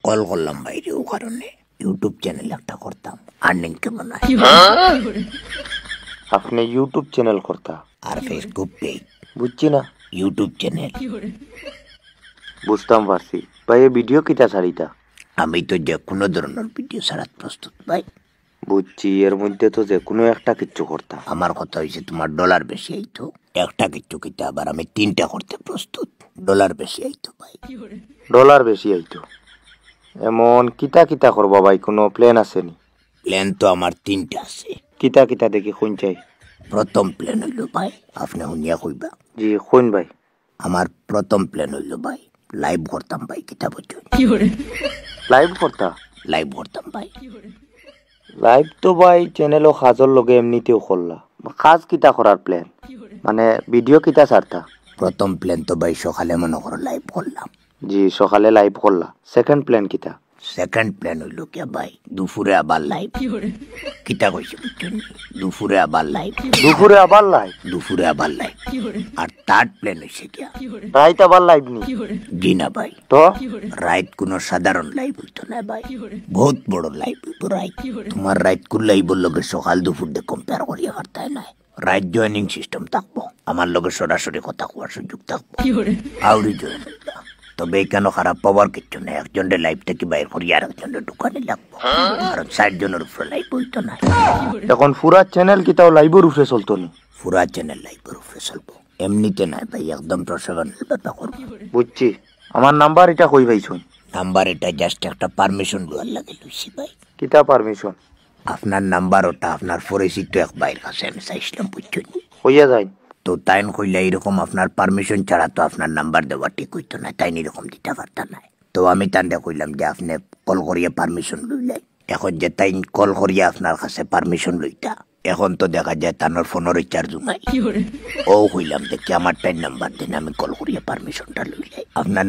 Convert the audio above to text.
call করলাম বাইরে ও কারণে ইউটিউব চ্যানেল একটা করতাম আর্নিং কেমন হয় আপনি ইউটিউব চ্যানেল করতা আর ফেসবুক পেজ বুঝছি না ইউটিউব চ্যানেল বুঝতাম পারছি ভাই এই ভিডিও কিটা ছাড়িতা আমি তো যে কোনো ধরনের ভিডিও ছাড়াত প্রস্তুত ভাই বুঝছি এর মধ্যে তো যে কোনো একটা কিচ্ছু করতা আমার কথা হয়েছে তোমার ডলার বেশি আইতো একটা কিচ্ছু কিতা আবার আমি 3টা করতে প্রস্তুত ডলার বেশি আইতো ভাই ডলার বেশি আইতো এমন কিতা কিতা করবা ভাই কোনো প্ল্যান আছে নি প্ল্যান তো আমার 3টা আছে কিতা কিতা দেখি কোন চাই প্রথম প্ল্যান হইল ভাই আপনি শুনিয়া কইবা জি কোন ভাই আমার প্রথম প্ল্যান হইল ভাই লাইভ করতাম ভাই কিতা বুঝছো লাইভ করতা লাইভ করতাম ভাই লাইভ তো ভাই চ্যানেলও কাজর লগে এমনিতেও করলা কাজ কিতা করার প্ল্যান মানে ভিডিও কিতা ছাড়তা প্রথম প্ল্যান তো ভাই সকালে মনে করো লাইভ করলাম জি সকালে লাইভ করলা সেকেন্ড প্ল্যান কিতা সেকেন্ড প্ল্যান হইল কে ভাই দুপুরে আবার লাইভ কিতা কইছি বুঝছো দুপুরে আবার লাইভ দুপুরে আবার লাইভ দুপুরে আবার লাইভ আর থার্ড প্ল্যান হইছে কি রাইত আবার লাইভ নি জি না ভাই তো রাইত কোনো সাধারণ লাইভ হইতো না ভাই বহুত বড় লাইভ হইতো রাইত তোমার রাইত কোন লাইভের লগে সকাল দুপুর দিয়ে কম্পেয়ার করিয়া পারতাই নাই রাইট জয়েনিং সিস্টেম থাকবো আমার লগে সরাসরি কথা কোয়ার সুযোগ থাকবো আউরি জয়েন হইবা তবে এখানে খারাপ পাওয়ার কিছু নেই একজনের লাইফ থেকে বাইর করি আর একজনের দোকানে লাগবো কারণ 60 জনের উপরে লাইভ হইতো না এখন পুরা চ্যানেল কিতাও লাইভের উপরে চলতো নি পুরা চ্যানেল লাইভের উপরে চলবো এমনিতে নাই ভাই একদম প্রফেশনাল ব্যাপার করবো বুঝছি আমার নাম্বার এটা কই পাইছুন নাম্বার এটা জাস্ট একটা পারমিশন লওয়ার লাগে লইছি ভাই কিতা পারমিশন আপনার নাম্বার ওটা আপনার পরিচিত এক বাইর কাছে আমি চাইছিলাম বুঝছেন হইয়া যায় তো তাইন কইলা এরকম আপনার পারমিশন ছাড়া তো আপনার নাম্বার দেওয়া ঠিক হইতো না তাই এরকম দিতে পারতা না তো আমি তান্ডে কইলাম যে আপনি কল করিয়া পারমিশন লইলাই এখন যে তাই কল করিয়া আপনার কাছে পারমিশন লইতা এখন তো দেখা যায় তানোর ফোনের রিচার্জ নাই ও কইলাম দেখি আমার টাইম নাম্বার দেন আমি কল করিয়া পারমিশনটা লইলাই আপনার